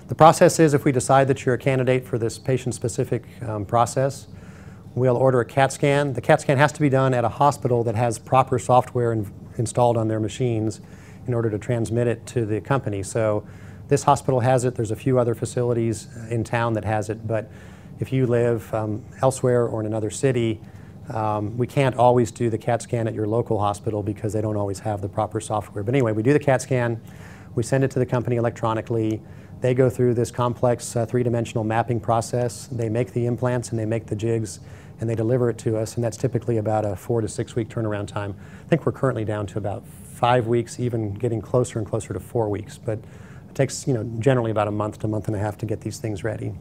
The process is, if we decide that you're a candidate for this patient-specific process, we'll order a CAT scan. The CAT scan has to be done at a hospital that has proper software installed on their machines in order to transmit it to the company. So this hospital has it. There's a few other facilities in town that has it, but if you live elsewhere or in another city, we can't always do the CAT scan at your local hospital because they don't always have the proper software. But anyway, we do the CAT scan, we send it to the company electronically. They go through this complex three-dimensional mapping process. They make the implants and they make the jigs and they deliver it to us, and that's typically about a 4 to 6 week turnaround time. I think we're currently down to about 5 weeks, even getting closer and closer to 4 weeks. But it takes, generally about a month to a month and a half to get these things ready.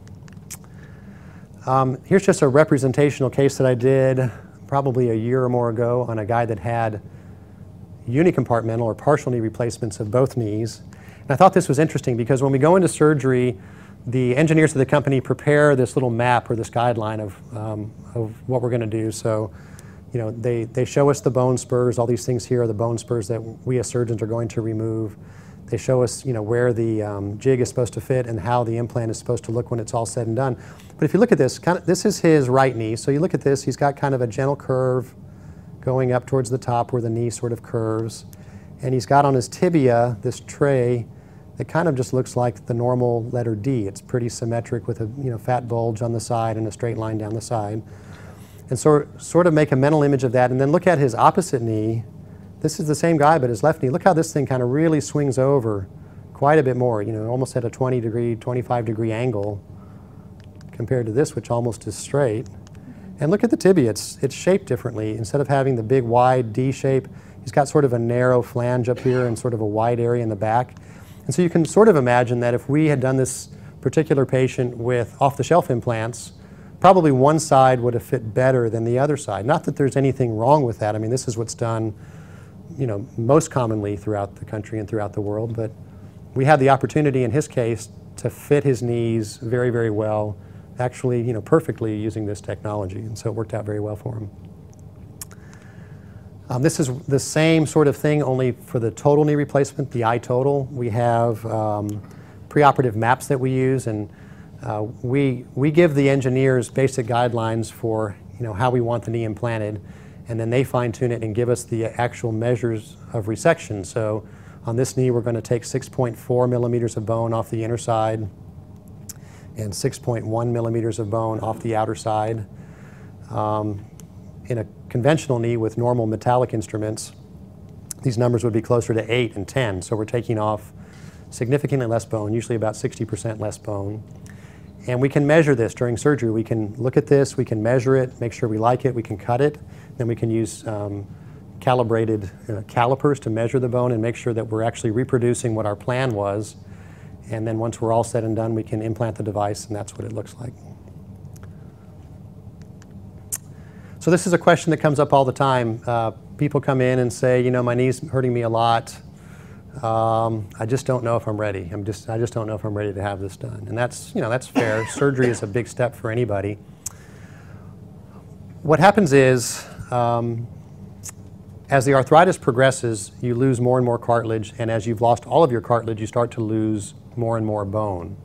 Here's just a representational case that I did probably a year or more ago on a guy that had unicompartmental or partial knee replacements of both knees. And I thought this was interesting because when we go into surgery, the engineers of the company prepare this little map or this guideline of what we're going to do. So, they show us the bone spurs. All these things here are the bone spurs that we as surgeons are going to remove. They show us, where the jig is supposed to fit and how the implant is supposed to look when it's all said and done. But if you look at this, this is his right knee. So you look at this, he's got kind of a gentle curve going up towards the top where the knee sort of curves. And he's got on his tibia this tray that kind of just looks like the normal letter D. It's pretty symmetric with a fat bulge on the side and a straight line down the side. And so sort of make a mental image of that, and then look at his opposite knee. This is the same guy, but his left knee. Look how this thing kind of really swings over quite a bit more, almost at a 20-degree, 25-degree angle compared to this, which almost is straight. And look at the tibia. It's shaped differently. Instead of having the big wide D shape, he's got sort of a narrow flange up here and sort of a wide area in the back. And so you can sort of imagine that if we had done this particular patient with off-the-shelf implants, probably one side would have fit better than the other side. Not that there's anything wrong with that. I mean, this is what's done, most commonly throughout the country and throughout the world. But we had the opportunity in his case to fit his knees very, very well, actually, perfectly using this technology. And so it worked out very well for him. This is the same sort of thing, only for the total knee replacement, the iTotal. We have preoperative maps that we use, and we give the engineers basic guidelines for how we want the knee implanted, and then they fine-tune it and give us the actual measures of resection. So on this knee, we're going to take 6.4 millimeters of bone off the inner side and 6.1 millimeters of bone off the outer side. In a conventional knee with normal metallic instruments, these numbers would be closer to 8 and 10. So we're taking off significantly less bone, usually about 60% less bone. And we can measure this during surgery. We can look at this, we can measure it, make sure we like it, we can cut it. Then we can use calibrated calipers to measure the bone and make sure that we're actually reproducing what our plan was. And then once we're all said and done, we can implant the device, and that's what it looks like. So this is a question that comes up all the time. People come in and say, my knee's hurting me a lot. I just don't know if I'm ready. I just don't know if I'm ready to have this done. And that's, that's fair. Surgery is a big step for anybody. What happens is, as the arthritis progresses, you lose more and more cartilage, and as you've lost all of your cartilage, you start to lose more and more bone.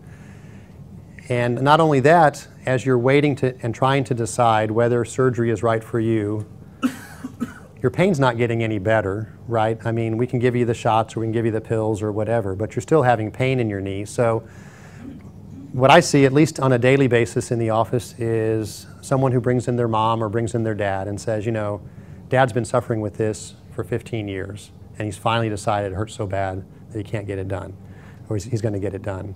And not only that, as you're waiting and trying to decide whether surgery is right for you, your pain's not getting any better, right? I mean, we can give you the shots or we can give you the pills or whatever, but you're still having pain in your knee. So what I see, at least on a daily basis in the office, is someone who brings in their mom or brings in their dad and says, Dad's been suffering with this for 15 years, and he's finally decided it hurts so bad that he can't get it done, or he's going to get it done.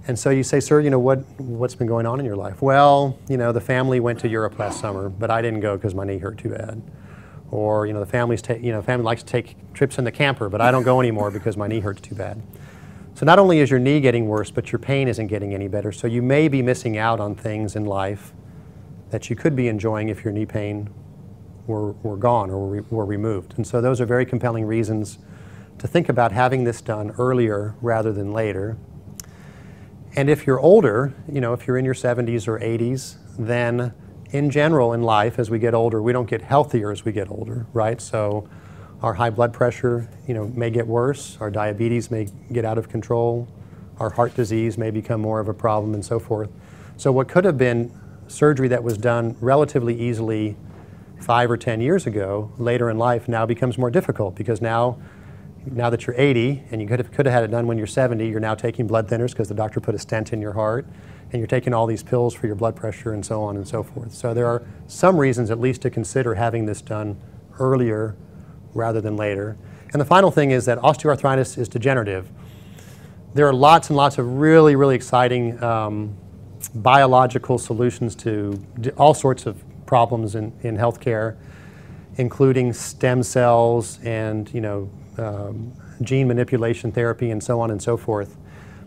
And so you say, sir, what's been going on in your life? Well, the family went to Europe last summer, but I didn't go because my knee hurt too bad. Or, the family likes to take trips in the camper, but I don't go anymore because my knee hurts too bad. So not only is your knee getting worse, but your pain isn't getting any better. So you may be missing out on things in life that you could be enjoying if your knee pain were gone or were removed. And so those are very compelling reasons to think about having this done earlier rather than later. And if you're older, if you're in your 70s or 80s, then in general in life, as we get older, we don't get healthier as we get older, right? So our high blood pressure, may get worse. Our diabetes may get out of control. our heart disease may become more of a problem and so forth. So what could have been surgery that was done relatively easily 5 or 10 years ago, later in life, now becomes more difficult, because now that you're 80 and you could have had it done when you're 70, you're now taking blood thinners because the doctor put a stent in your heart, and you're taking all these pills for your blood pressure and so on and so forth. So there are some reasons at least to consider having this done earlier rather than later. And the final thing is that osteoarthritis is degenerative. There are lots and lots of really, really exciting biological solutions to all sorts of problems in healthcare, including stem cells and gene manipulation therapy and so on and so forth.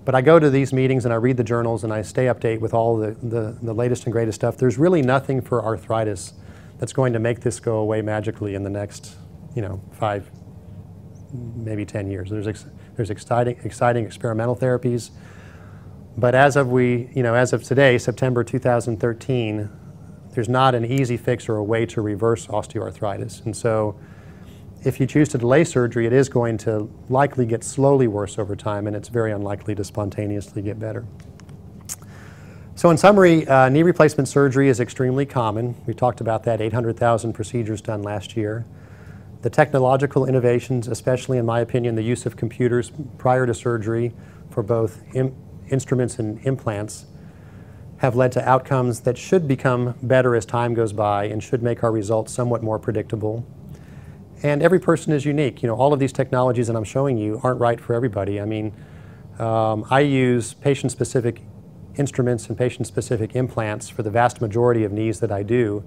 But I go to these meetings and I read the journals and I stay update with all the latest and greatest stuff. There's really nothing for arthritis that's going to make this go away magically in the next 5, maybe 10 years. There's exciting experimental therapies, but as of today, September 2013, there's not an easy fix or a way to reverse osteoarthritis. And so if you choose to delay surgery, it is going to likely get slowly worse over time, and it's very unlikely to spontaneously get better. So in summary, knee replacement surgery is extremely common. We talked about that, 800,000 procedures done last year. The technological innovations, especially in my opinion, the use of computers prior to surgery for both instruments and implants, have led to outcomes that should become better as time goes by and should make our results somewhat more predictable. And every person is unique. All of these technologies that I'm showing you aren't right for everybody. I mean, I use patient-specific instruments and patient-specific implants for the vast majority of knees that I do,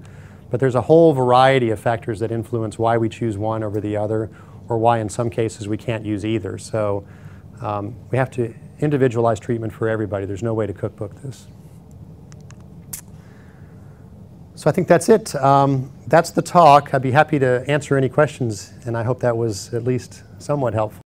but there's a whole variety of factors that influence why we choose one over the other, or why in some cases we can't use either. So we have to individualize treatment for everybody. There's no way to cookbook this. So I think that's it. That's the talk. I'd be happy to answer any questions, and I hope that was at least somewhat helpful.